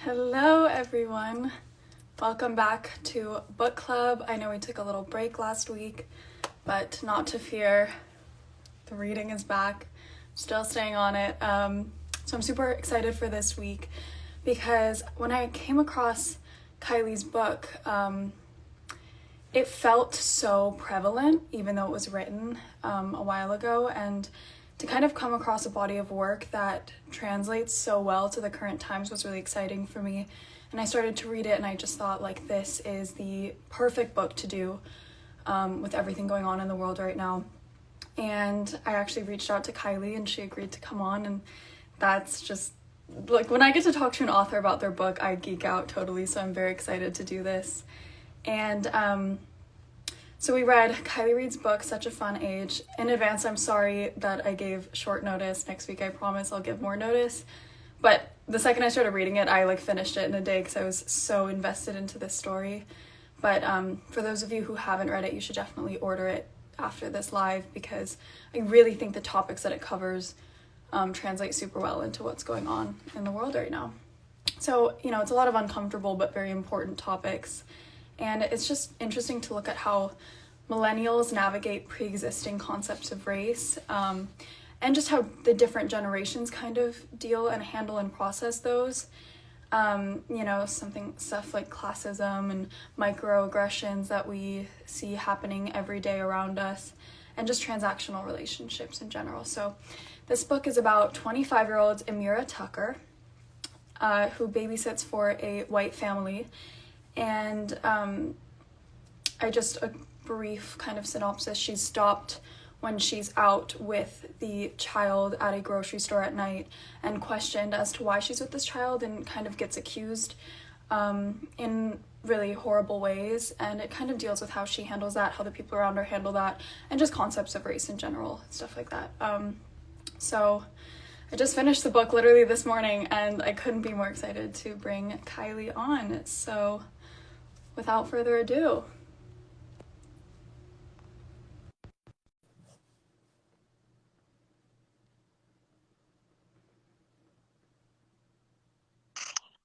Hello everyone. Welcome back to book club. I know we took a little break last week, but not to fear. The reading is back. Still staying on it. So I'm super excited for this week because when I came across Kiley's book, it felt so prevalent, even though it was written a while ago, and to kind of come across a body of work that translates so well to the current times was really exciting for me. And I started to read it and I just thought, like, this is the perfect book to do with everything going on in the world right now. And I actually reached out to Kiley and she agreed to come on, and that's just, like, when I get to talk to an author about their book, I geek out totally, so I'm very excited to do this. And so we read Kiley Reid's book, Such a Fun Age. In advance, I'm sorry that I gave short notice. Next week, I promise I'll give more notice. But the second I started reading it, I finished it in a day because I was so invested into this story. But for those of you who haven't read it, you should definitely order it after this live because I really think the topics that it covers translate super well into what's going on in the world right now. So, it's a lot of uncomfortable but very important topics. And it's just interesting to look at how millennials navigate pre-existing concepts of race, and just how the different generations kind of deal and handle and process those. Stuff like classism and microaggressions that we see happening every day around us, and just transactional relationships in general. So this book is about 25-year-old Amira Tucker, who babysits for a white family. And a brief kind of synopsis, she's stopped when she's out with the child at a grocery store at night and questioned as to why she's with this child, and kind of gets accused in really horrible ways. And it kind of deals with how she handles that, how the people around her handle that, and just concepts of race in general, stuff like that. So I just finished the book literally this morning, and I couldn't be more excited to bring Kiley on. So without further ado. I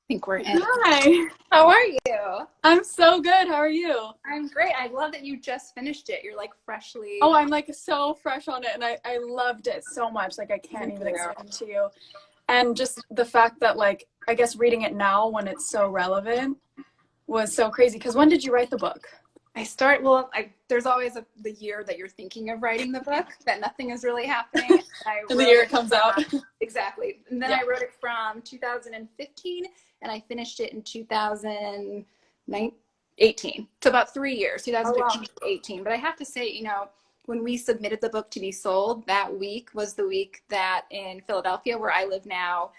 think we're in. Hi. How are you? I'm so good. How are you? I'm great. I love that you just finished it. You're freshly. Oh, I'm so fresh on it, and I loved it so much. I can't even explain it to you. And just the fact that I guess reading it now when it's so relevant was so crazy. Because when did you write the book? There's always the year that you're thinking of writing the book, that nothing is really happening. And the year it comes out. Exactly. And then I wrote it from 2015, and I finished it in 2018. So about 3 years, 2015 to 18. But I have to say, when we submitted the book to be sold, that week was the week that in Philadelphia, where I live now,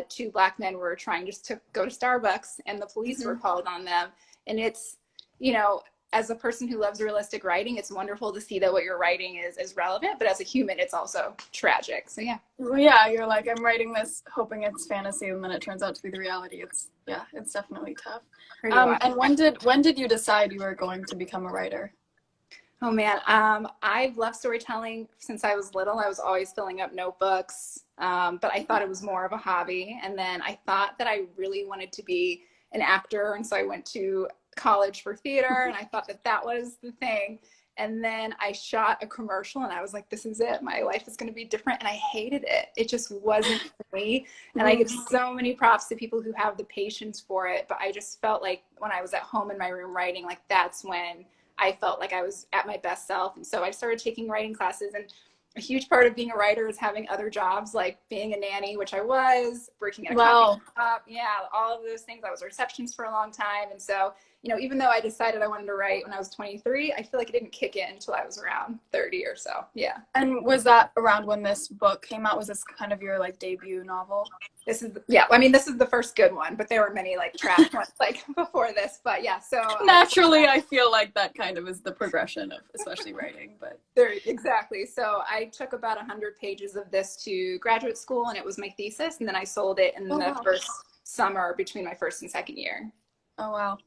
2 Black men were trying just to go to Starbucks, and the police were called on them. And it's, as a person who loves realistic writing, it's wonderful to see that what you're writing is relevant, but as a human, it's also tragic. So yeah. Well, yeah, you're I'm writing this hoping it's fantasy, and then it turns out to be the reality. It's definitely tough. And when did you decide you were going to become a writer? Oh man, I've loved storytelling since I was little. I was always filling up notebooks, but I thought it was more of a hobby. And then I thought that I really wanted to be an actor, and so I went to college for theater, and I thought that was the thing. And then I shot a commercial, and I was like, this is it. My life is going to be different. And I hated it. It just wasn't for me. And I give so many props to people who have the patience for it. But I just felt like when I was at home in my room writing, that's when I felt like I was at my best self. And so I started taking writing classes, and a huge part of being a writer is having other jobs, like being a nanny, which I was, working at a coffee shop. Yeah, all of those things. I was a receptionist for a long time. And so, even though I decided I wanted to write when I was 23, I feel like it didn't kick in until I was around 30 or so. Yeah. And was that around when this book came out? Was this kind of your debut novel? This is the first good one, but there were many trash ones before this. But yeah, so naturally, I feel like that kind of is the progression of especially writing. But exactly. So I took about 100 pages of this to graduate school, and it was my thesis. And then I sold it in the first summer between my first and second year. Oh wow.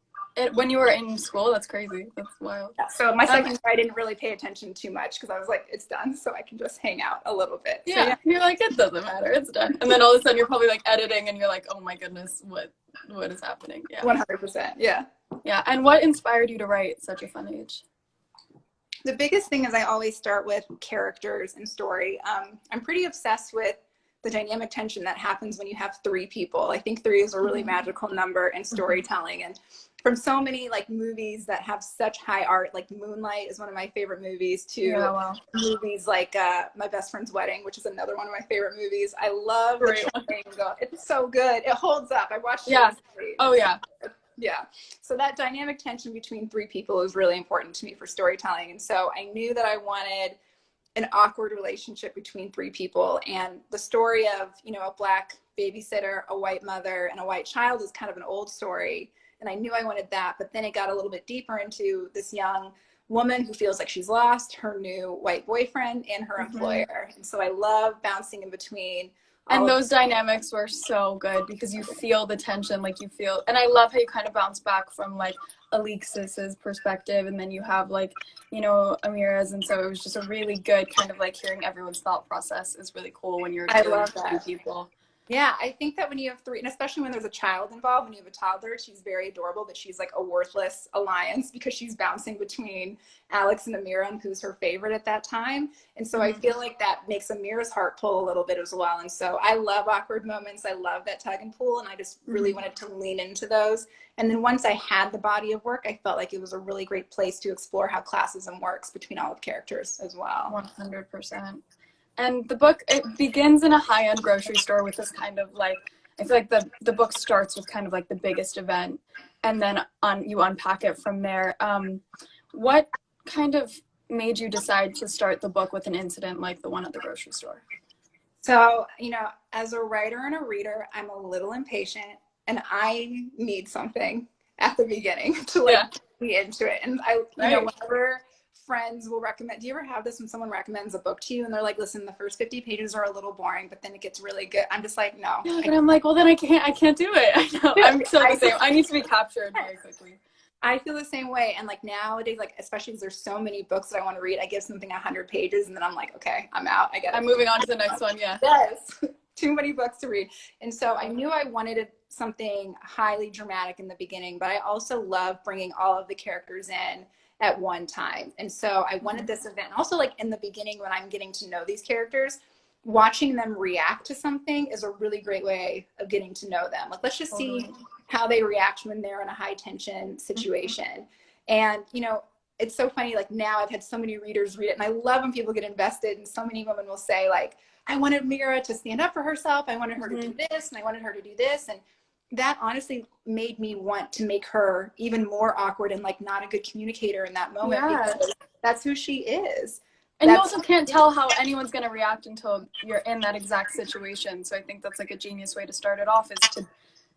When you were in school, that's crazy. That's wild. Yeah, so my second year, I didn't really pay attention too much because I was like, it's done, so I can just hang out a little bit. Yeah, so, you're it doesn't matter, it's done. And then all of a sudden you're probably editing and you're like, oh my goodness, what what is happening. Yeah. 100%. Yeah. Yeah. And what inspired you to write Such a Fun Age? The biggest thing is I always start with characters and story. I'm pretty obsessed with the dynamic tension that happens when you have three people. I think three is a really magical number in storytelling. And from so many like movies that have such high art, like Moonlight is one of my favorite movies, to movies like My Best Friend's Wedding, which is another one of my favorite movies. I love the triangle. It's so good. It holds up. I watched it recently. Oh yeah. Yeah. So that dynamic tension between three people is really important to me for storytelling. And so I knew that I wanted an awkward relationship between three people. And the story of, you know, a Black babysitter, a white mother, and a white child is kind of an old story. And I knew I wanted that. But then it got a little bit deeper into this young woman who feels like she's lost her new white boyfriend and her employer. And so I love bouncing in between. And those dynamics were so good because you feel the tension, like you feel, and I love how you kind of bounce back from like Alexis's perspective, and then you have like, you know, Amira's, and so it was just a really good kind of like hearing everyone's thought process is really cool when you're dealing with two people. Yeah, I think that when you have three, and especially when there's a child involved, when you have a toddler, she's very adorable, but she's like a worthless alliance because she's bouncing between Alex and Amira and who's her favorite at that time. And so I feel like that makes Amira's heart pull a little bit as well. And so I love awkward moments. I love that tug and pull, and I just really wanted to lean into those. And then once I had the body of work, I felt like it was a really great place to explore how classism works between all of the characters as well. 100%. And the book, it begins in a high-end grocery store with this kind of like, I feel like the book starts with kind of like the biggest event, and then you unpack it from there. What kind of made you decide to start the book with an incident like the one at the grocery store? So, you know, as a writer and a reader, I'm a little impatient, and I need something at the beginning to like be into it. And I, you know, whenever friends will recommend, do you ever have this when someone recommends a book to you and they're like, listen, the first 50 pages are a little boring, but then it gets really good? I'm just like, no. Yeah, but I'm like, well, then I can't do it. I know. I'm so the same. I need to be captured very quickly. I feel the same way. And like nowadays, like especially because there's so many books that I want to read, I give something 100 pages and then I'm like, okay, I'm out. I'm moving on to the next one. Yeah. Yes. Too many books to read. And so I knew I wanted something highly dramatic in the beginning, but I also love bringing all of the characters in at one time. And so I wanted this event. Also, like in the beginning, when I'm getting to know these characters, watching them react to something is a really great way of getting to know them. Like, let's just see how they react when they're in a high tension situation. And, you know, it's so funny. Like now I've had so many readers read it, and I love when people get invested, and so many women will say like, I wanted Mira to stand up for herself. I wanted her to do this, and I wanted her to do this. And that honestly made me want to make her even more awkward and like not a good communicator in that moment, because that's who she is. And you also can't tell how anyone's going to react until you're in that exact situation. So I think that's like a genius way to start it off, is to,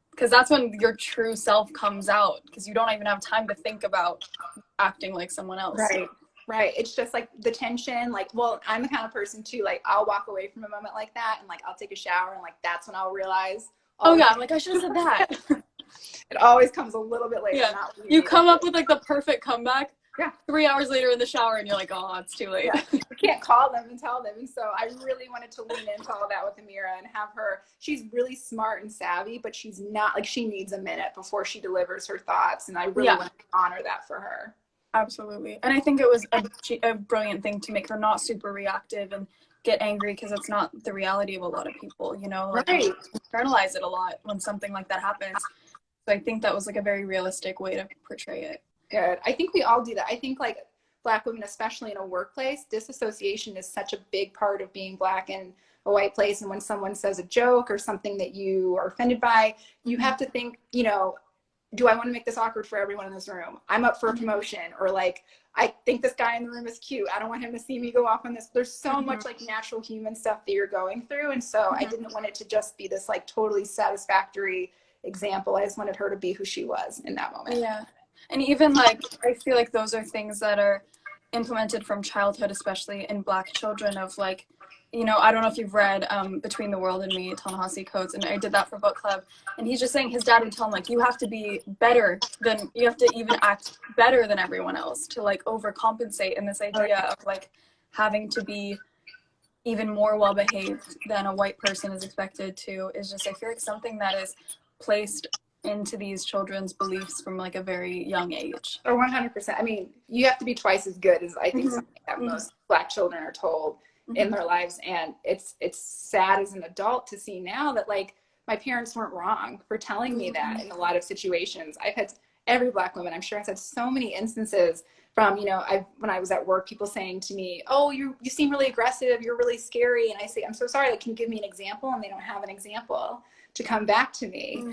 because that's when your true self comes out, because you don't even have time to think about acting like someone else. Right. It's just like the tension, like, well, I'm the kind of person too, like I'll walk away from a moment like that and like I'll take a shower and like that's when I'll realize, I'm like, I should have said that. It always comes a little bit later. You come up with like the perfect comeback 3 hours later in the shower and you're like, oh, it's too late. You can't call them and tell them. And so I really wanted to lean into all that with Amira and have her, she's really smart and savvy, but she's not, like, she needs a minute before she delivers her thoughts. And I really want to honor that for her. Absolutely. And I think it was a brilliant thing to make her not super reactive and get angry, because it's not the reality of a lot of people, you know, like we internalize it a lot when something like that happens. So I think that was like a very realistic way to portray it. Good. I think we all do that. I think like Black women, especially in a workplace, disassociation is such a big part of being Black in a white place. And when someone says a joke or something that you are offended by, you have to think, you know, do I want to make this awkward for everyone in this room? I'm up for a promotion, or like, I think this guy in the room is cute. I don't want him to see me go off on this. There's so much like natural human stuff that you're going through. And so I didn't want it to just be this like totally satisfactory example. I just wanted her to be who she was in that moment. Yeah. And even like, I feel like those are things that are implemented from childhood, especially in Black children, of like, you know, I don't know if you've read Between the World and Me, Ta-Nehisi Coates, and I did that for book club. And he's just saying his dad would tell him, like, you have to be better than, you have to even act better than everyone else to like overcompensate. And this idea of like having to be even more well-behaved than a white person is expected to is just, I feel like something that is placed into these children's beliefs from like a very young age. Or 100%. I mean, you have to be twice as good as I think Mm-hmm. something that Mm-hmm. most Black children are told in their lives. And it's sad as an adult to see now that like my parents weren't wrong for telling me that in a lot of situations. I've had every Black woman, I'm sure, has had so many instances from, you know, when I was at work, people saying to me, oh, you seem really aggressive, you're really scary. And I say, I'm so sorry, like, can you give me an example? And they don't have an example to come back to me.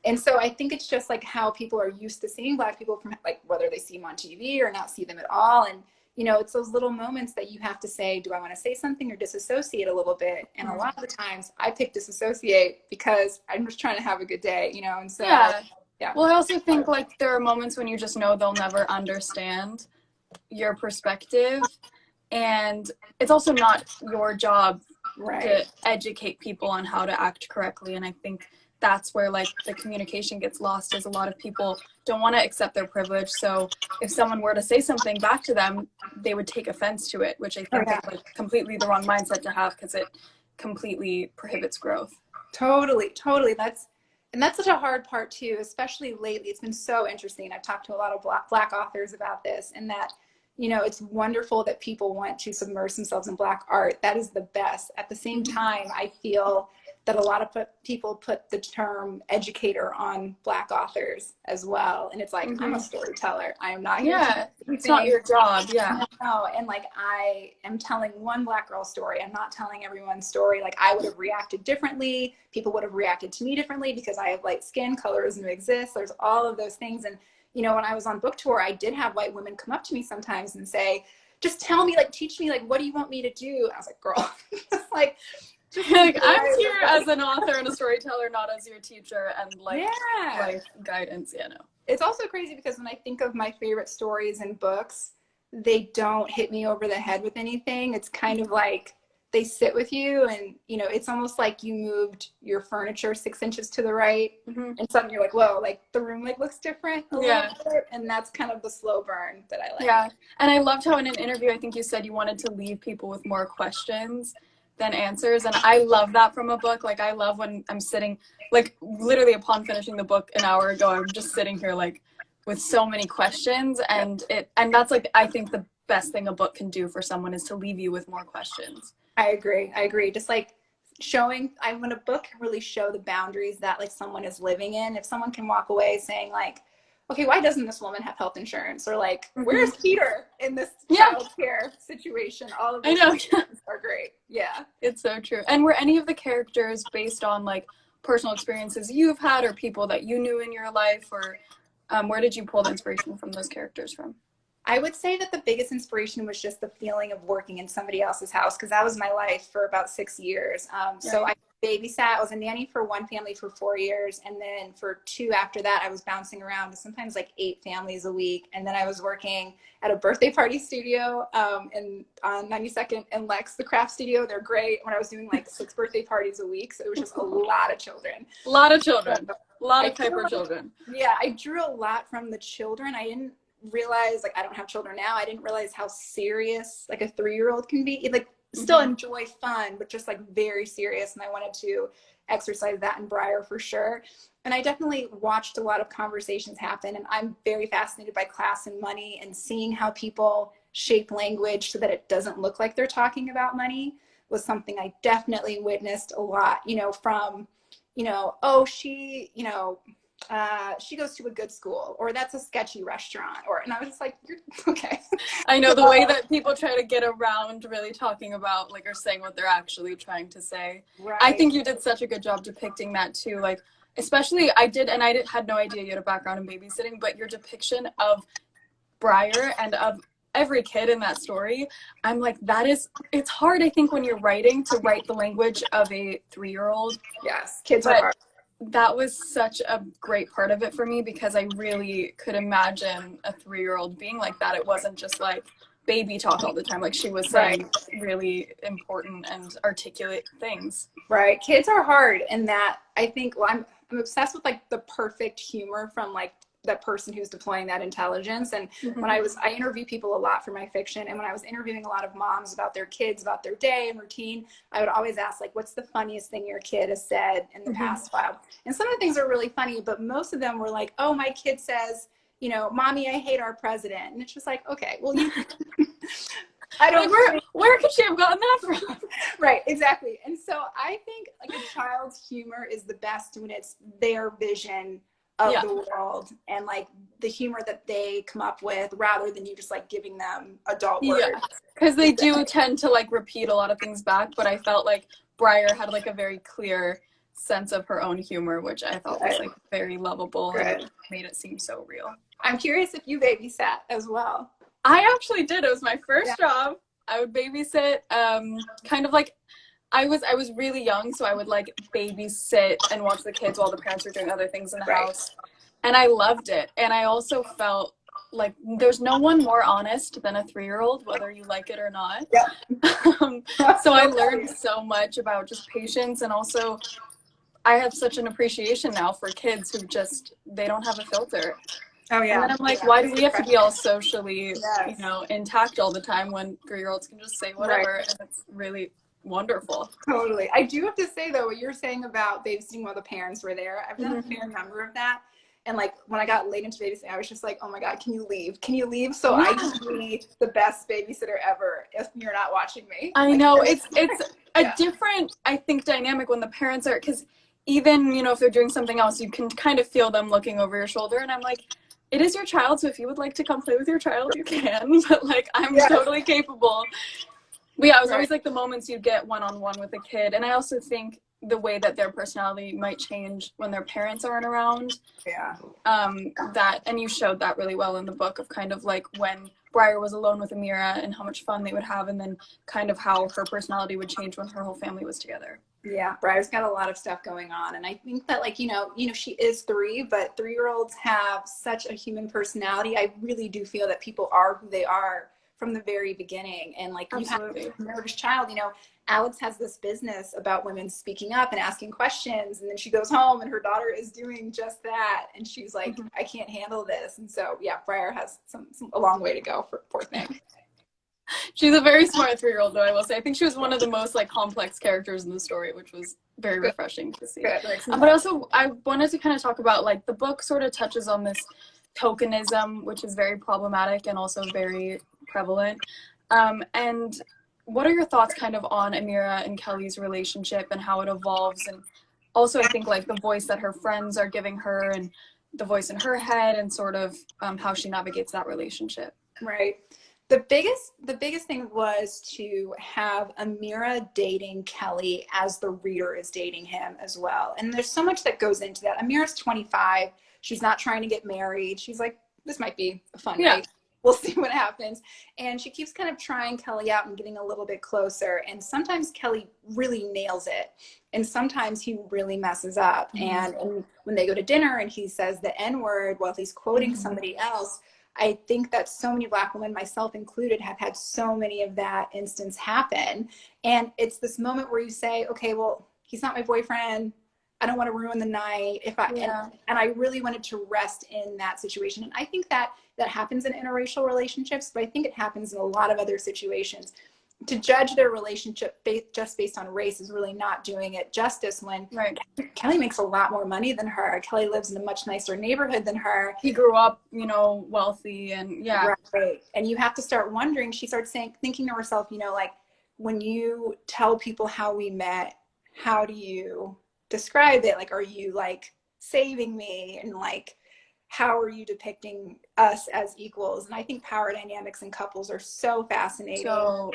And so I think it's just like how people are used to seeing Black people, from like whether they see them on TV or not see them at all. And you know, it's those little moments that you have to say, do I want to say something or disassociate a little bit? And a lot of the times I pick disassociate because I'm just trying to have a good day, you know? And so, yeah. Well, I also think like there are moments when you just know they'll never understand your perspective. And it's also not your job to educate people on how to act correctly. And I think that's where like the communication gets lost, is a lot of people don't want to accept their privilege. So if someone were to say something back to them, they would take offense to it, which I think is like completely the wrong mindset to have, because it completely prohibits growth. Totally. That's such a hard part too, especially lately. It's been so interesting. I've talked to a lot of Black authors about this, and that, you know, it's wonderful that people want to submerge themselves in Black art. That is the best. At the same time, I feel that a lot of people put the term educator on Black authors as well. And it's like, I'm a storyteller. I am not here to it's not your job. No, and like I am telling one Black girl story. I'm not telling everyone's story. Like I would have reacted differently. People would have reacted to me differently because I have light skin, colorism exists. There's all of those things. And you know, when I was on book tour, I did have white women come up to me sometimes and say, just tell me, like, teach me, like, what do you want me to do? And I was like, girl, just like I'm here as an author and a storyteller, not as your teacher and like life guidance. No. It's also crazy because when I think of my favorite stories and books, they don't hit me over the head with anything. It's kind of like they sit with you, and you know, it's almost like you moved your furniture 6 inches to the right, and suddenly you're like, whoa, like the room like looks different a little bit. And that's kind of the slow burn that I like. And I loved how in an interview I think you said you wanted to leave people with more questions than answers, and I love that from a book. Like I love when I'm sitting, like literally upon finishing the book an hour ago, I'm just sitting here like with so many questions, and that's like I think the best thing a book can do for someone is to leave you with more questions. I agree. Just like showing, when a book can really show the boundaries that like someone is living in. If someone can walk away saying like, okay, why doesn't this woman have health insurance? Or like, where's Peter in this child care situation? All of these things are great. Yeah. It's so true. And were any of the characters based on like personal experiences you've had or people that you knew in your life, or where did you pull the inspiration from those characters from? I would say that the biggest inspiration was just the feeling of working in somebody else's house, because that was my life for about 6 years. So I babysat. I was a nanny for one family for 4 years, and then for 2 after that, I was bouncing around to sometimes like 8 families a week. And then I was working at a birthday party studio on 92nd and Lex, the craft studio. They're great. When I was doing like 6 birthday parties a week, so it was just a lot of children. A lot of Piper children. Yeah, I drew a lot from the children. I didn't realize, like, I don't have children now. I didn't realize how serious like a 3-year-old can be. Like still enjoy fun, but just like very serious. And I wanted to exercise that in Briar for sure. And I definitely watched a lot of conversations happen. And I'm very fascinated by class and money, and seeing how people shape language so that it doesn't look like they're talking about money was something I definitely witnessed a lot, you know, from, you know, oh, she, you know, she goes to a good school, or that's a sketchy restaurant, and I was just like, you're okay. I know the way that people try to get around really talking about like or saying what they're actually trying to say. I think you did such a good job depicting that too. Like especially I had no idea you had a background in babysitting, but your depiction of Briar and of every kid in that story, I'm like, it's hard, I think, when you're writing to write the language of a 3-year-old. Yes, kids are hard. That was such a great part of it for me, because I really could imagine a 3-year-old being like that. It wasn't just like baby talk all the time. Like she was saying really important and articulate things. Right. Kids are hard, and that I think, I'm obsessed with like the perfect humor from like that person who's deploying that intelligence. And when I interview people a lot for my fiction, and when I was interviewing a lot of moms about their kids, about their day and routine, I would always ask, like, what's the funniest thing your kid has said in the past while? And some of the things are really funny, but most of them were like, oh, my kid says, you know, mommy, I hate our president. And it's just like, okay, well, you I don't like, where could she have gotten that from? Right, exactly. And so I think like a child's humor is the best when it's their vision of the world and like the humor that they come up with, rather than you just like giving them adult words. Yeah, because they do tend to like repeat a lot of things back, but I felt like Briar had like a very clear sense of her own humor, which I thought was like very lovable and made it seem so real. I'm curious if you babysat as well. I actually did. It was my first job. I would babysit, kind of like I was really young, so I would like babysit and watch the kids while the parents were doing other things in the house. And I loved it. And I also felt like there's no one more honest than a 3-year-old, whether you like it or not. So I learned so much about just patience, and also I have such an appreciation now for kids who just, they don't have a filter. Oh yeah. And then I'm like, why do we have to be all socially, you know, intact all the time when 3-year-olds can just say whatever, and it's really wonderful. Totally. I do have to say though, what you're saying about babysitting while the parents were there, I've done a fair number of that. And like when I got late into babysitting, I was just like, oh my God, can you leave? Can you leave? So I can be the best babysitter ever if you're not watching me. I know it's a different, I think, dynamic when the parents are, because even, you know, if they're doing something else, you can kind of feel them looking over your shoulder. And I'm like, it is your child, so if you would like to come play with your child, you can. But like, I'm totally capable. But yeah, it was always like the moments you'd get one-on-one with a kid. And I also think the way that their personality might change when their parents aren't around. That, and you showed that really well in the book, of kind of like when Briar was alone with Amira and how much fun they would have, and then kind of how her personality would change when her whole family was together. Yeah, Briar's got a lot of stuff going on. And I think that like, you know, she is 3, but 3-year-olds have such a human personality. I really do feel that people are who they are from the very beginning. And like, you have a nervous child, you know, Alex has this business about women speaking up and asking questions. And then she goes home and her daughter is doing just that. And she's like, I can't handle this. And so, yeah, Briar has a long way to go, for poor thing. She's a very smart 3-year-old, though, I will say. I think she was one of the most like complex characters in the story, which was very refreshing to see. But also, I wanted to kind of talk about like the book sort of touches on this tokenism, which is very problematic and also very prevalent. And what are your thoughts kind of on Amira and Kelly's relationship and how it evolves? And also, I think like the voice that her friends are giving her and the voice in her head, and sort of how she navigates that relationship. Right. The biggest thing was to have Amira dating Kelly as the reader is dating him as well. And there's so much that goes into that. Amira's 25. She's not trying to get married. She's like, this might be a fun night. We'll see what happens. And she keeps kind of trying Kelly out and getting a little bit closer. And sometimes Kelly really nails it. And sometimes he really messes up. And when they go to dinner and he says the N-word while he's quoting somebody else, I think that so many Black women, myself included, have had so many of that instance happen. And it's this moment where you say, okay, well, he's not my boyfriend. I don't want to ruin the night. And I really wanted to rest in that situation. And I think that happens in interracial relationships, but I think it happens in a lot of other situations. To judge their relationship just based on race is really not doing it justice. When Kelly makes a lot more money than her. Kelly lives in a much nicer neighborhood than her. He grew up, you know, wealthy and And you have to start wondering, she starts thinking to herself, you know, like, when you tell people how we met, how do you describe it? Like, are you like saving me? And like, how are you depicting us as equals? And I think power dynamics in couples are so fascinating. So,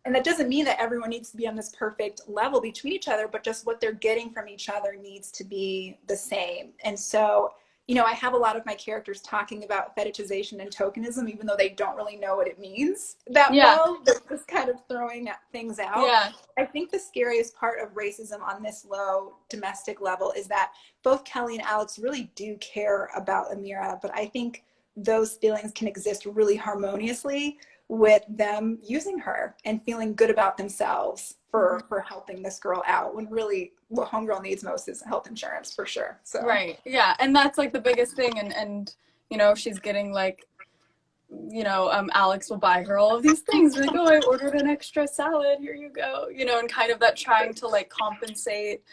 and that doesn't mean that everyone needs to be on this perfect level between each other, but just what they're getting from each other needs to be the same. And so, you know, I have a lot of my characters talking about fetishization and tokenism, even though they don't really know what it means that well. They're just kind of throwing things out. I think the scariest part of racism on this low domestic level is that both Kelly and Alex really do care about Amira, but I think those feelings can exist really harmoniously with them using her and feeling good about themselves for helping this girl out, when really what homegirl needs most is health insurance, for sure. So Right. Yeah. And that's like the biggest thing. And you know, she's getting like, you know, Alex will buy her all of these things. Like, oh, I ordered an extra salad. Here you go. You know, and kind of that trying to like compensate.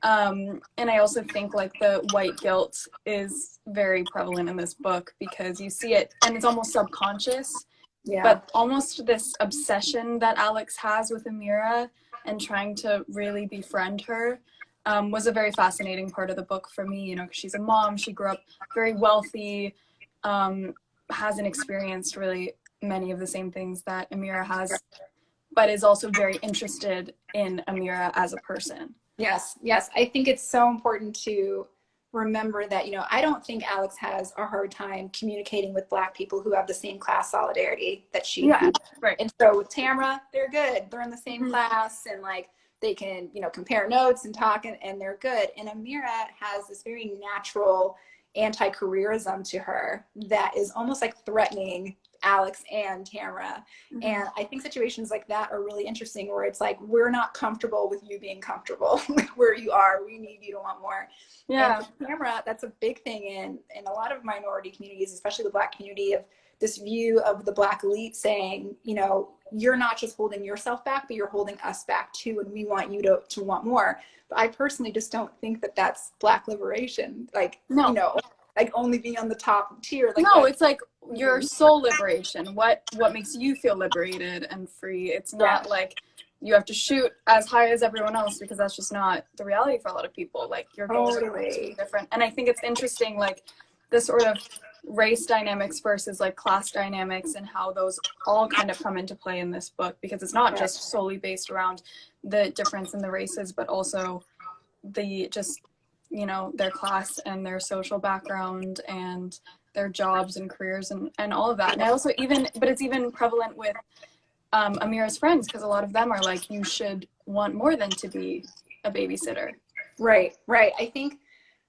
And I also think like the white guilt is very prevalent in this book because you see it and it's almost subconscious. yeah. But almost this obsession that Alex has with Amira and trying to really befriend her was a very fascinating part of the book for me, you know, because she's a mom, she grew up very wealthy, hasn't experienced really many of the same things that Amira has, but is also very interested in Amira as a person. Yes, yes. I think it's so important to remember that, you know, I don't think Alex has a hard time communicating with Black people who have the same class solidarity that she had. Right. And so with Tamara, they're good. They're in the same class and like they can, you know, compare notes and talk and they're good. And Amira has this very natural anti-careerism to her that is almost like threatening Alex and Tamara. And I think situations like that are really interesting where it's like, we're not comfortable with you being comfortable where you are. We need you to want more. Yeah. And for Tamara, that's a big thing in a lot of minority communities, especially the Black community, of this view of the Black elite saying, you know, you're not just holding yourself back, but you're holding us back too. And we want you to want more. But I personally just don't think that that's Black liberation. Like, No. you know, like only being on the top tier. Like no, it's like your soul liberation. What makes you feel liberated and free? It's not like you have to shoot as high as everyone else, because that's just not the reality for a lot of people. Like your goals are totally different. And I think it's interesting, like the sort of race dynamics versus like class dynamics and how those all kind of come into play in this book, because it's not just solely based around the difference in the races, but also the just, you know, their class and their social background and their jobs and careers and all of that. And I also but it's even prevalent with Amira's friends, because a lot of them are like, you should want more than to be a babysitter. Right. I think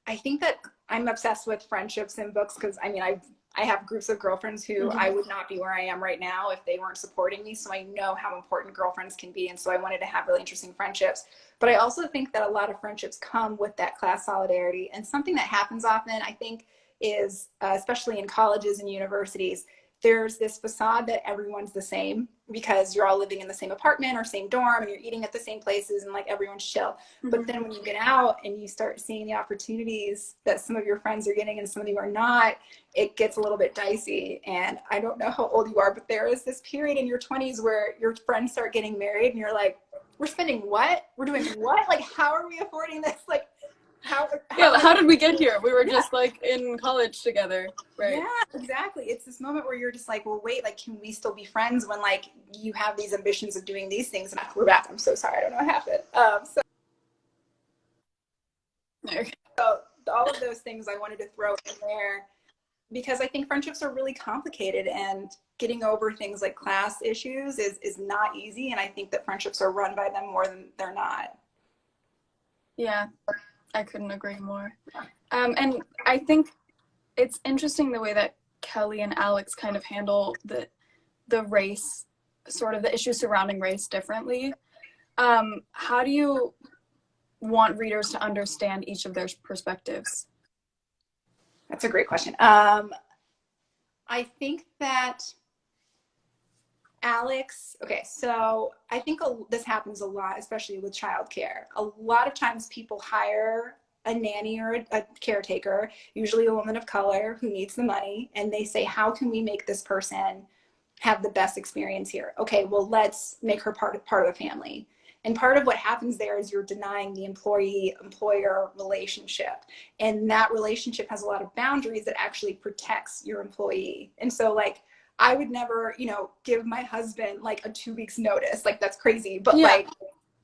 that I'm obsessed with friendships in books, because I mean, I have groups of girlfriends who I would not be where I am right now if they weren't supporting me. So I know how important girlfriends can be. And so I wanted to have really interesting friendships. But I also think that a lot of friendships come with that class solidarity. And something that happens often, I think, is especially in colleges and universities, there's this facade that everyone's the same because you're all living in the same apartment or same dorm and you're eating at the same places and like everyone's chill. But then when you get out and you start seeing the opportunities that some of your friends are getting and some of you are not, it gets a little bit dicey. And I don't know how old you are, but there is this period in your 20s where your friends start getting married and you're like, we're spending what? We're doing what? Like, how are we affording this? Like, how did we get here? We were just like in college together, right? Yeah, exactly. It's this moment where you're just like, well, wait, like, can we still be friends when like you have these ambitions of doing these things? And we're back. I'm so sorry. I don't know what happened. So all of those things I wanted to throw in there because I think friendships are really complicated and getting over things like class issues is not easy. And I think that friendships are run by them more than they're not. Yeah. I couldn't agree more. And I think it's interesting the way that Kelly and Alex kind of handle the race, sort of the issues surrounding race differently. How do you want readers to understand each of their perspectives? That's a great question. I think that Alex, okay, so I think this happens a lot, especially with childcare. A lot of times people hire a nanny or a caretaker, usually a woman of color who needs the money, and they say, how can we make this person have the best experience here? Okay, well, let's make her part of the family. And part of what happens there is you're denying the employee-employer relationship. And that relationship has a lot of boundaries that actually protects your employee. And so like, I would never, you know, give my husband like a 2 weeks notice. Like that's crazy. But like,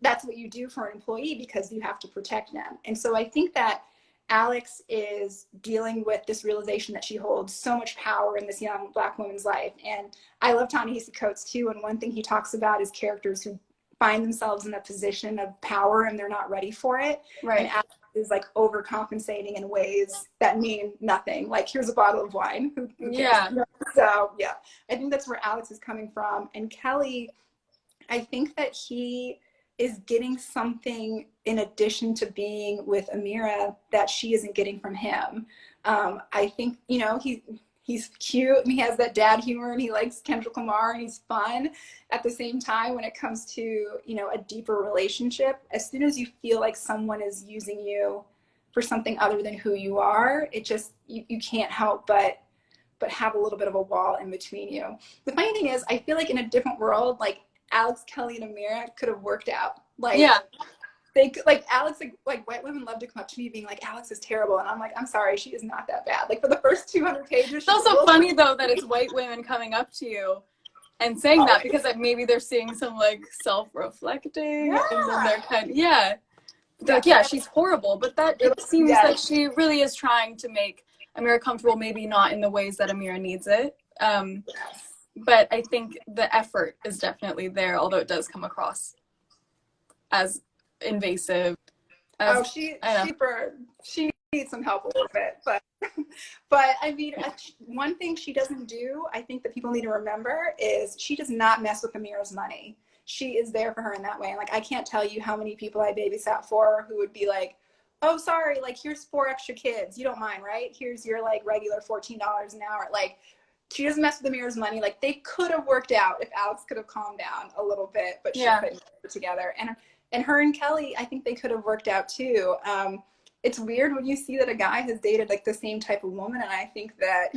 that's what you do for an employee because you have to protect them. And so I think that Alex is dealing with this realization that she holds so much power in this young Black woman's life. And I love Ta-Nehisi Coates too. And one thing he talks about is characters who find themselves in a position of power and they're not ready for it. Right. And Alex is like overcompensating in ways that mean nothing. Like, here's a bottle of wine. Who cares? Yeah. So yeah, I think that's where Alex is coming from. And Kelly, I think that he is getting something in addition to being with Amira that she isn't getting from him. I think, you know, he's cute and he has that dad humor and he likes Kendrick Lamar and he's fun. At the same time, when it comes to, you know, a deeper relationship, as soon as you feel like someone is using you for something other than who you are, it just, you can't help but have a little bit of a wall in between you. The funny thing is, I feel like in a different world, like Alex, Kelly, and Amira could have worked out. Like, Yeah. They like Alex, like white women love to come up to me being like, Alex is terrible, and I'm like, I'm sorry, she is not that bad. Like, for the first 200 pages. It's also funny though that it's white women coming up to you and saying that, because like, maybe they're seeing some like self-reflecting, and then they're kind of, they're like, yeah, she's horrible, but that it seems that she really is trying to make Amira comfortable, maybe not in the ways that Amira needs it. But I think the effort is definitely there, although it does come across as invasive. She needs some help a little bit, but I mean, one thing she doesn't do, I think that people need to remember, is she does not mess with Amira's money. She is there for her in that way. And like, I can't tell you how many people I babysat for who would be like, oh, sorry, like, here's 4 extra kids. You don't mind, right? Here's your like regular $14 an hour. Like, she doesn't mess with Amira's money. Like, they could have worked out if Alex could have calmed down a little bit, but she couldn't get it together. And her and Kelly, I think they could have worked out too. It's weird when you see that a guy has dated like the same type of woman, and I think that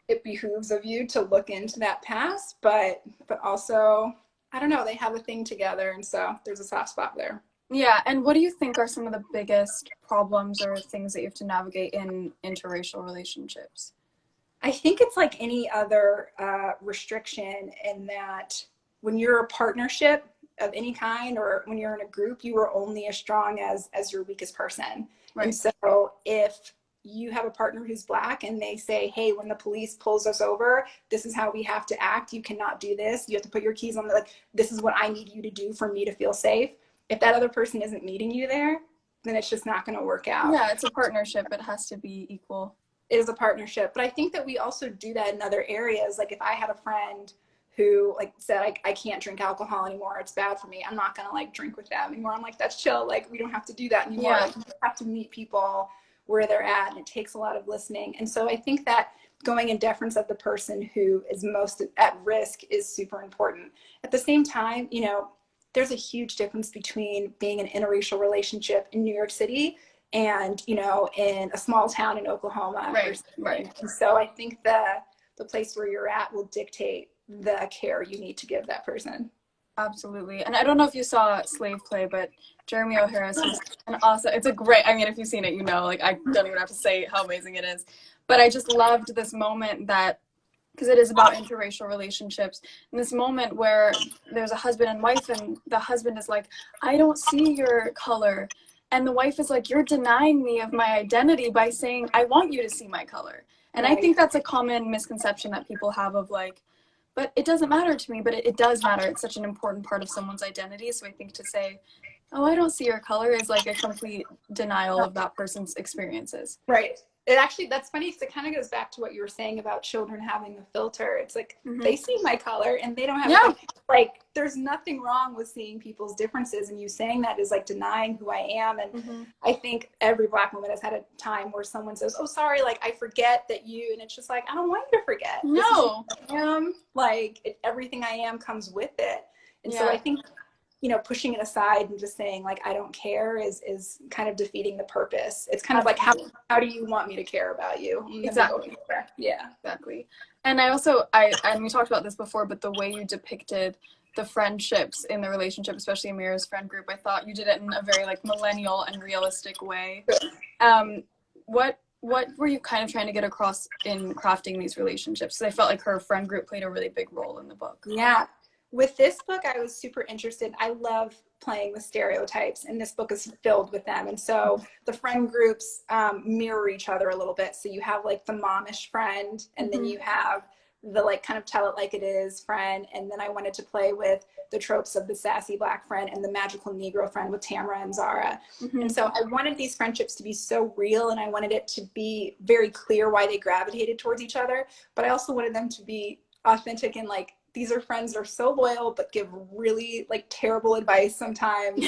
it behooves of you to look into that past, but also, I don't know, they have a thing together, and so there's a soft spot there. Yeah, and what do you think are some of the biggest problems or things that you have to navigate in interracial relationships? I think it's like any other restriction, in that when you're a partnership of any kind, or when you're in a group, you are only as strong as your weakest person. Right. And so if you have a partner who's Black and they say, hey, when the police pulls us over, this is how we have to act. You cannot do this. You have to put your keys on like, this is what I need you to do for me to feel safe. If that other person isn't meeting you there, then it's just not going to work out. Yeah, it's a partnership. It has to be equal. It is a partnership. But I think that we also do that in other areas. Like, if I had a friend who like said, I can't drink alcohol anymore, it's bad for me, I'm not gonna like drink with them anymore. I'm like, that's chill, like, we don't have to do that anymore. Like, you have to meet people where they're at, and it takes a lot of listening. And so I think that going in deference of the person who is most at risk is super important. At the same time, you know, there's a huge difference between being in an interracial relationship in New York City and, you know, in a small town in Oklahoma. Right. And so I think the place where you're at will dictate the care you need to give that person. Absolutely. And I don't know if you saw Slave Play, but Jeremy O. Harris is an awesome, it's a great, I mean, if you've seen it, you know, like, I don't even have to say how amazing it is. But I just loved this moment that, because it is about interracial relationships, and this moment where there's a husband and wife, and the husband is like, I don't see your color. And the wife is like, you're denying me of my identity by saying, I want you to see my color. And I think that's a common misconception that people have of like, but it doesn't matter to me, but it does matter. It's such an important part of someone's identity. So I think to say, oh, I don't see your color is like a complete denial of that person's experiences. Right. It actually, that's funny, because it kind of goes back to what you were saying about children having the filter. It's like, they see my color and they don't have like, there's nothing wrong with seeing people's differences, and you saying that is like denying who I am. And I think every Black woman has had a time where someone says, oh, sorry, like, I forget that you, and it's just like, I don't want you to forget. No. I am, like, everything I am comes with it. And so I think, you know, pushing it aside and just saying like, I don't care is kind of defeating the purpose. It's kind of like, how do you want me to care about you? Exactly. Yeah, exactly. And I also, and we talked about this before, but the way you depicted the friendships in the relationship, especially Amira's friend group, I thought you did it in a very like millennial and realistic way. What were you kind of trying to get across in crafting these relationships? Because I felt like her friend group played a really big role in the book. Yeah. With this book, I was super interested. I love playing with stereotypes, and this book is filled with them. And so the friend groups mirror each other a little bit. So you have like the momish friend, and then you have the like kind of tell it like it is friend, and then I wanted to play with the tropes of the sassy Black friend and the magical Negro friend with Tamara and Zara. And so I wanted these friendships to be so real, and I wanted it to be very clear why they gravitated towards each other, but I also wanted them to be authentic and like, these are friends that are so loyal but give really like terrible advice sometimes,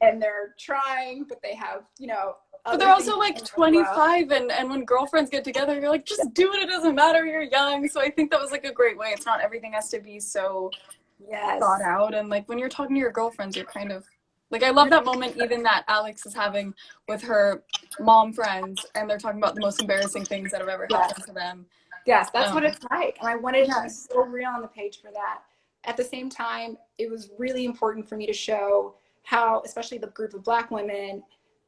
and they're trying, but they have, you know, but they're also like 25, and when girlfriends get together, you're like, just do it. It doesn't matter. You're young. So I think that was like a great way. It's not everything has to be so thought out. And like when you're talking to your girlfriends, you're kind of like, I love that moment even that Alex is having with her mom friends, and they're talking about the most embarrassing things that have ever happened to them. Yes, that's what it's like. And I wanted it to be so real on the page for that. At the same time, it was really important for me to show how, especially the group of Black women,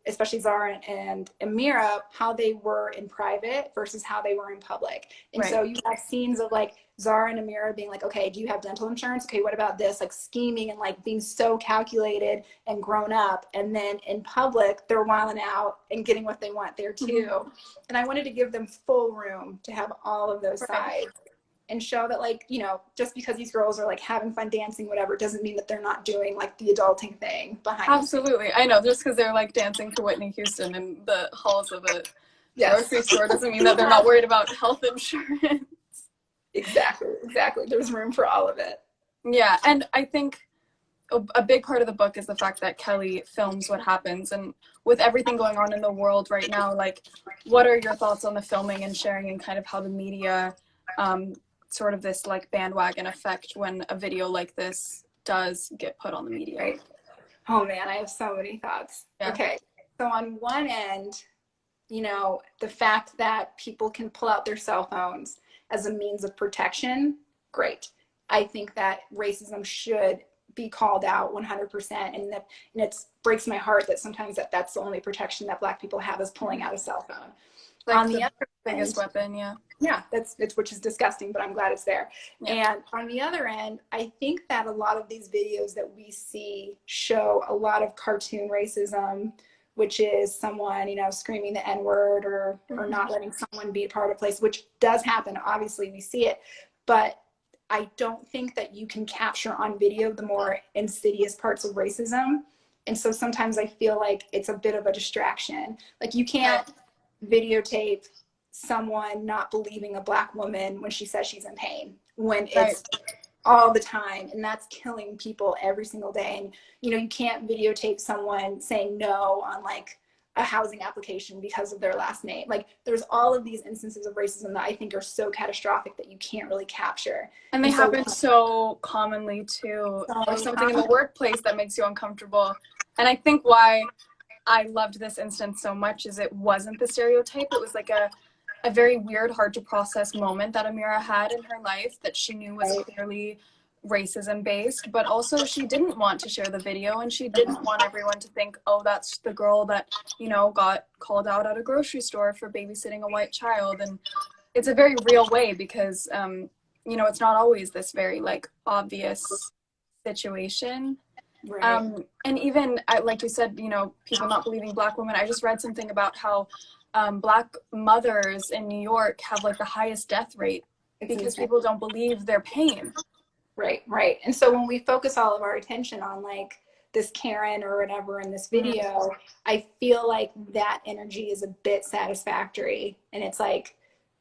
especially Zara and Amira, how they were in private versus how they were in public. And so you have scenes of like Zara and Amira being like, okay, do you have dental insurance? Okay, what about this? Like scheming and like being so calculated and grown up. And then in public, they're wilding out and getting what they want there too. And I wanted to give them full room to have all of those sides. And show that, like, you know, just because these girls are like having fun dancing, whatever, doesn't mean that they're not doing like the adulting thing behind. Absolutely. I know, just because they're like dancing to Whitney Houston in the halls of a grocery store doesn't mean that they're not worried about health insurance. Exactly. There's room for all of it. Yeah. And I think a big part of the book is the fact that Kelly films what happens. And with everything going on in the world right now, like, what are your thoughts on the filming and sharing, and kind of how the media, sort of this like bandwagon effect when a video like this does get put on the media? Right. Oh man, I have so many thoughts. Okay, so on one end, you know, the fact that people can pull out their cell phones as a means of protection, great. I think that racism should be called out 100%, and it breaks my heart that sometimes that's the only protection that Black people have, is pulling out a cell phone. Like on the other biggest weapon, it's which is disgusting, but I'm glad it's there. And on the other end, I think that a lot of these videos that we see show a lot of cartoon racism, which is someone, you know, screaming the N-word or not letting someone be a part of a place, which does happen. Obviously, we see it, but I don't think that you can capture on video the more insidious parts of racism. And so sometimes I feel like it's a bit of a distraction. Like, you can't videotape someone not believing a Black woman when she says she's in pain, when it's all the time, and that's killing people every single day. And you know, you can't videotape someone saying no on like a housing application because of their last name. Like, there's all of these instances of racism that I think are so catastrophic that you can't really capture, and they happen so commonly too. Or something in the workplace that makes you uncomfortable. And I think why I loved this instance so much is it wasn't the stereotype. It was like a very weird, hard to process moment that Amira had in her life that she knew was clearly racism based, but also she didn't want to share the video, and she didn't want everyone to think, oh, that's the girl that, you know, got called out at a grocery store for babysitting a white child. And it's a very real way because, you know, it's not always this very like obvious situation. And even like you said, you know, people not believing Black women. I just read something about how Black mothers in New York have like the highest death rate because people don't believe their pain. Right. And so when we focus all of our attention on like this Karen or whatever in this video, I feel like that energy is a bit satisfactory, and it's like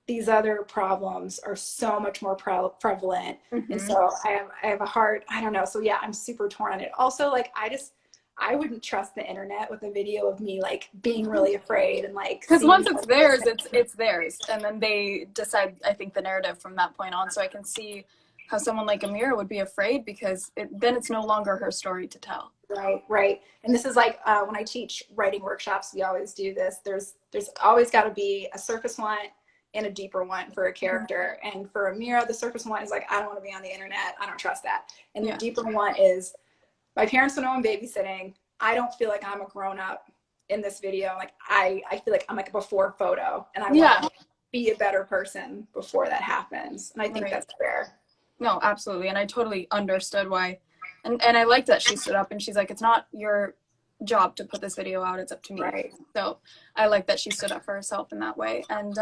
these other problems are so much more prevalent. And so I have a heart, I don't know. So yeah, I'm super torn on it. Also, like, I wouldn't trust the internet with a video of me like being really afraid and like, because once it's theirs, it's theirs, and then they decide, I think, the narrative from that point on. So I can see how someone like Amira would be afraid, because then it's no longer her story to tell. Right. And this is like when I teach writing workshops, we always do this. There's always got to be a surface want and a deeper want for a character. And for Amira, the surface want is like, I don't want to be on the internet. I don't trust that. And the deeper want is, my parents don't know I'm babysitting. I don't feel like I'm a grown up in this video. Like, I feel like I'm like a before photo, and I want to be a better person before that happens. And I think that's fair. No, absolutely. And I totally understood why. And I liked that she stood up and she's like, it's not your job to put this video out, it's up to me. So I like that she stood up for herself in that way. And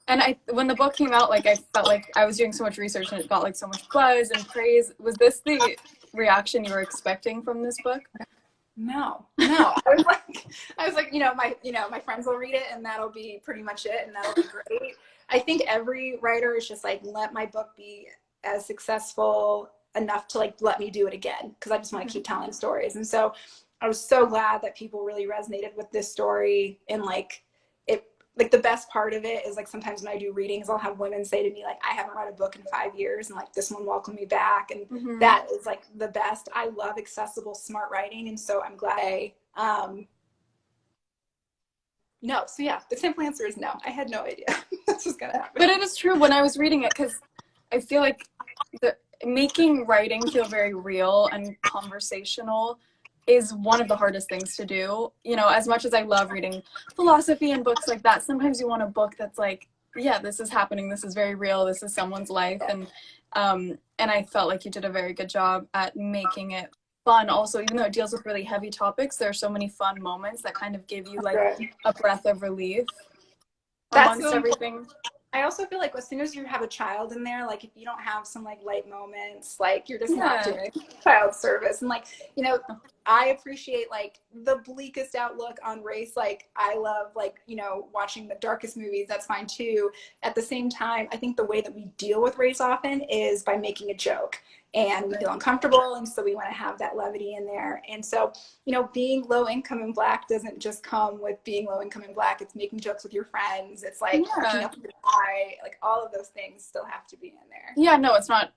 And when the book came out, like I felt like I was doing so much research and it got like so much buzz and praise. Was this the reaction you were expecting from this book? No. I was like, my friends will read it and that'll be pretty much it and that'll be great. I think every writer is just like, let my book be as successful enough to like let me do it again, because I just want to keep telling stories. And so I was so glad that people really resonated with this story. And like it, like the best part of it is like sometimes when I do readings, I'll have women say to me like, I haven't read a book in 5 years and like this one welcomed me back. And that is like the best. I love accessible, smart writing. And so I'm glad no. So yeah, the simple answer is no. I had no idea this was going to happen. But it is true when I was reading it, because I feel like making writing feel very real and conversational is one of the hardest things to do. You know, as much as I love reading philosophy and books like that, sometimes you want a book that's like, yeah, this is happening, this is very real, this is someone's life. And I felt like you did a very good job at making it fun. Also, even though it deals with really heavy topics, there are so many fun moments that kind of give you like a breath of relief amongst everything. I also feel like as soon as you have a child in there, like if you don't have some like light moments, like you're just not doing child service. And like, you know, I appreciate like the bleakest outlook on race. Like I love like, you know, watching the darkest movies. That's fine too. At the same time, I think the way that we deal with race often is by making a joke, and we feel uncomfortable. And so we want to have that levity in there. And so, you know, being low income and Black doesn't just come with being low income and Black. It's making jokes with your friends. It's like looking up your eye, like all of those things still have to be in there. Yeah, no, it's not.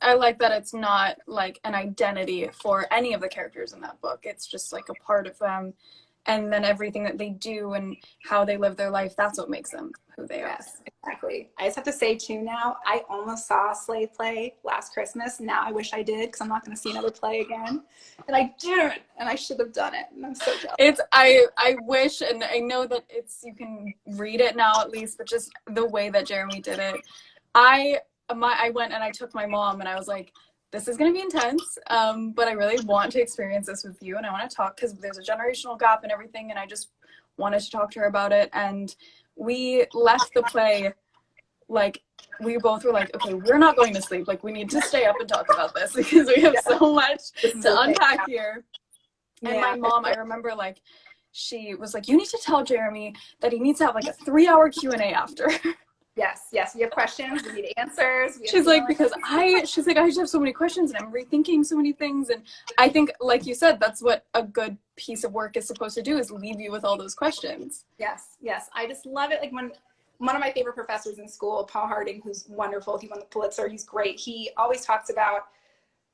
I like that it's not like an identity for any of the characters in that book. It's just like a part of them. And then everything that they do and how they live their life, that's what makes them who they are. Yes, exactly. I just have to say too now, I almost saw a Slave play last Christmas. Now I wish I did, because I'm not going to see another play again. And I didn't, and I should have done it. And I'm so jealous. I wish, and I know that you can read it now at least, but just the way that Jeremy did it. I went and I took my mom and I was like, this is going to be intense, but I really want to experience this with you, and I want to talk, because there's a generational gap and everything, and I just wanted to talk to her about it. And we left the play like, we both were like, okay, we're not going to sleep, like we need to stay up and talk about this, because we have so much to unpack here. And my mom, I remember like she was like, you need to tell Jeremy that he needs to have like a 3-hour Q&A after. Yes, we have questions, we need answers. She's like, because I just have so many questions and I'm rethinking so many things. And I think, like you said, that's what a good piece of work is supposed to do, is leave you with all those questions. Yes. I just love it. Like when one of my favorite professors in school, Paul Harding, who's wonderful, he won the Pulitzer, he's great. He always talks about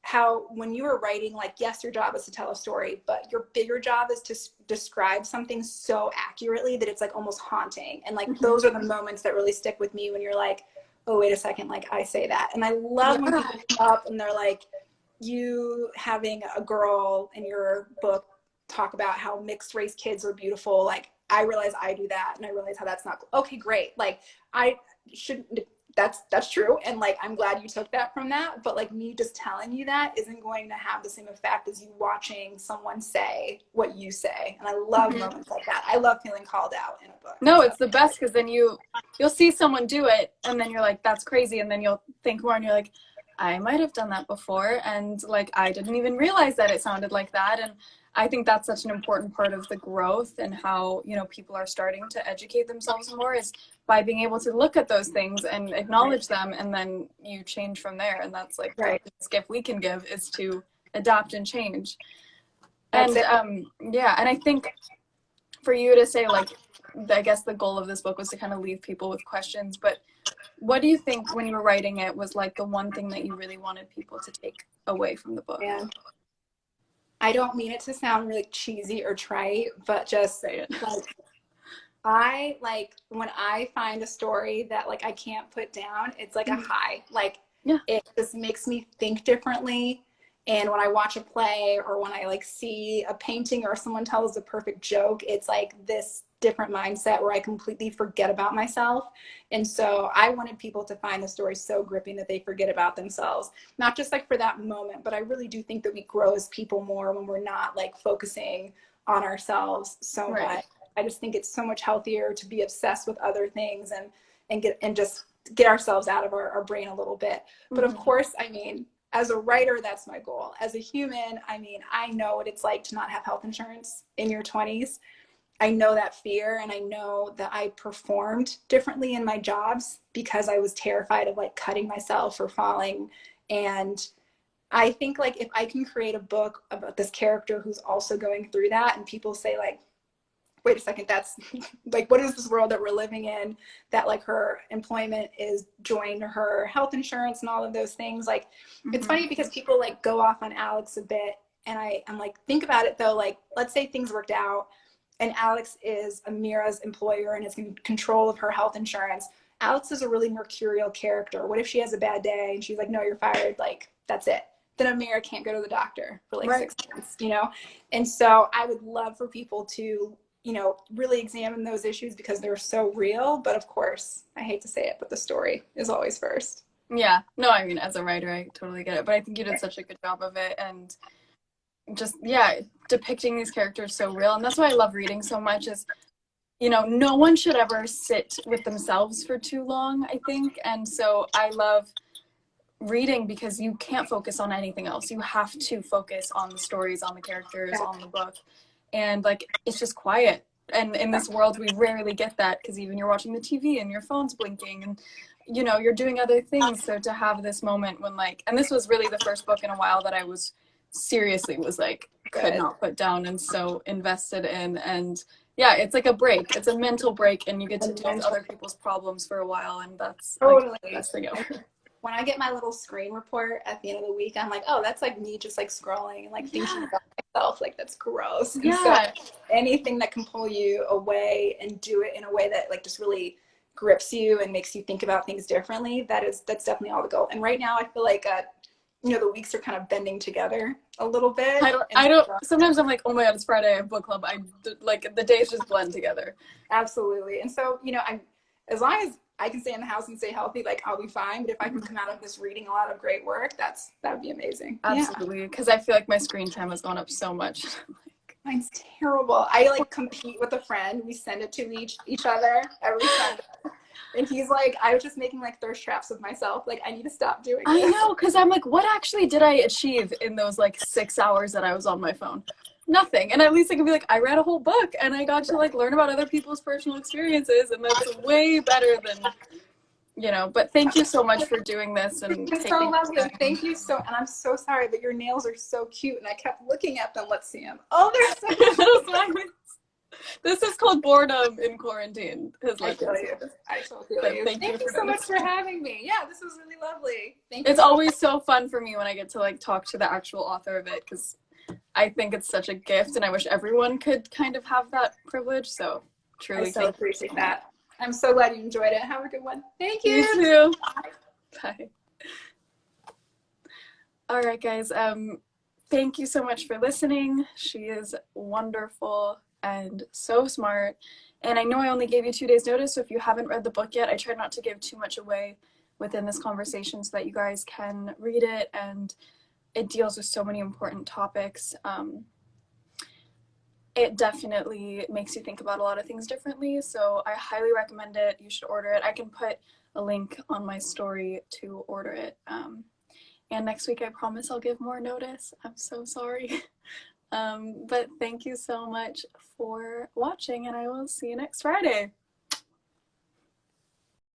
how when you are writing, like, yes, your job is to tell a story, but your bigger job is to describe something so accurately that it's like almost haunting. And like, those are the moments that really stick with me, when you're like, oh, wait a second, like I say that. And I love when people come up and they're like, you having a girl in your book talk about how mixed race kids are beautiful. Like, I realize I do that, and I realize how that's not, okay, great. Like, I shouldn't, that's true. And like, I'm glad you took that from that, but like me just telling you that isn't going to have the same effect as you watching someone say what you say. And I love moments like that. I love feeling called out in a book. No, it's the best, because then you'll see someone do it and then you're like, that's crazy. And then you'll think more and you're like, I might have done that before. And like, I didn't even realize that it sounded like that. And I think that's such an important part of the growth, and how, you know, people are starting to educate themselves more, is by being able to look at those things and acknowledge them, and then you change from there. And that's like the biggest gift we can give, is to adapt and change. And and I think for you to say, like, I guess the goal of this book was to kind of leave people with questions, but what do you think when you were writing it was like the one thing that you really wanted people to take away from the book? Yeah. I don't mean it to sound really cheesy or trite, but just say it. Like, when I find a story that like I can't put down, it's like a high. Like, it just makes me think differently. And when I watch a play, or when I like see a painting, or someone tells a perfect joke, it's like this different mindset where I completely forget about myself. And so I wanted people to find the story so gripping that they forget about themselves, not just like for that moment, but I really do think that we grow as people more when we're not like focusing on ourselves so much. I just think it's so much healthier to be obsessed with other things. And and just get ourselves out of our brain a little bit. But of course, I mean, as a writer, that's my goal. As a human, I mean, I know what it's like to not have health insurance in your 20s. I know that fear, and I know that I performed differently in my jobs because I was terrified of like cutting myself or falling. And I think like if I can create a book about this character who's also going through that, and people say like, wait a second, that's like, what is this world that we're living in, that like her employment is joined her health insurance and all of those things. Like, it's funny because people like go off on Alex a bit, and I'm like, think about it though, like, let's say things worked out and Alex is Amira's employer and is in control of her health insurance. Alex is a really mercurial character. What if she has a bad day and she's like, no, you're fired, like, that's it. Then Amira can't go to the doctor for like 6 months, you know? And so I would love for people to, you know, really examine those issues because they're so real. But of course, I hate to say it, but the story is always first. Yeah. No, I mean, as a writer, I totally get it. But I think you did such a good job of it. And just, yeah, depicting these characters so real. And that's why I love reading so much is, you know, no one should ever sit with themselves for too long, I think. And so I love reading because you can't focus on anything else. You have to focus on the stories, on the characters, on the book. And like, it's just quiet. And in this world, we rarely get that because even you're watching the TV and your phone's blinking and, you know, you're doing other things. So to have this moment when like, and this was really the first book in a while that I was seriously was like, could not put down and so invested in. And yeah, it's like a break. It's a mental break and you get to deal with other people's problems for a while. And that's like the best thing ever. When I get my little screen report at the end of the week, I'm like, oh, that's like me just like scrolling and like thinking about myself. Like, that's gross. And so anything that can pull you away and do it in a way that like just really grips you and makes you think about things differently, that's definitely all the goal. And right now I feel like, you know, the weeks are kind of bending together a little bit. I don't, sometimes I'm like, oh my God, it's Friday, I have book club. Like the days just blend together. Absolutely. And so, you know, as long as I can stay in the house and stay healthy, like I'll be fine. But if I can come out of this reading a lot of great work, that would be amazing. Absolutely. Because I feel like my screen time has gone up so much. Mine's terrible. I like compete with a friend. We send it to each other every Sunday. And he's like, I was just making like thirst traps with myself. Like, I need to stop doing this. I know, because I'm like, what actually did I achieve in those like 6 hours that I was on my phone? Nothing. And at least I can be like, I read a whole book and I got to like learn about other people's personal experiences, and that's way better than, you know. But thank you so much for doing this and taking so lovely. Thank you so, and I'm so sorry, but your nails are so cute, and I kept looking at them. Let's see them. Oh, they're so cute. This is called boredom in quarantine. I feel you. Thank you so much for having me. Yeah, this was really lovely. Thank you. It's always so fun for me when I get to like talk to the actual author of it, because I think it's such a gift, and I wish everyone could kind of have that privilege. So truly, I so appreciate that. I'm so glad you enjoyed it. Have a good one. Thank you. You too. Bye. All right, guys. Thank you so much for listening. She is wonderful and so smart. And I know I only gave you 2 days notice, so if you haven't read the book yet, I tried not to give too much away within this conversation so that you guys can read it. And it deals with so many important topics. It definitely makes you think about a lot of things differently. So I highly recommend it. You should order it. I can put a link on my story to order it. And next week, I promise I'll give more notice. I'm so sorry. But thank you so much for watching, and I will see you next Friday.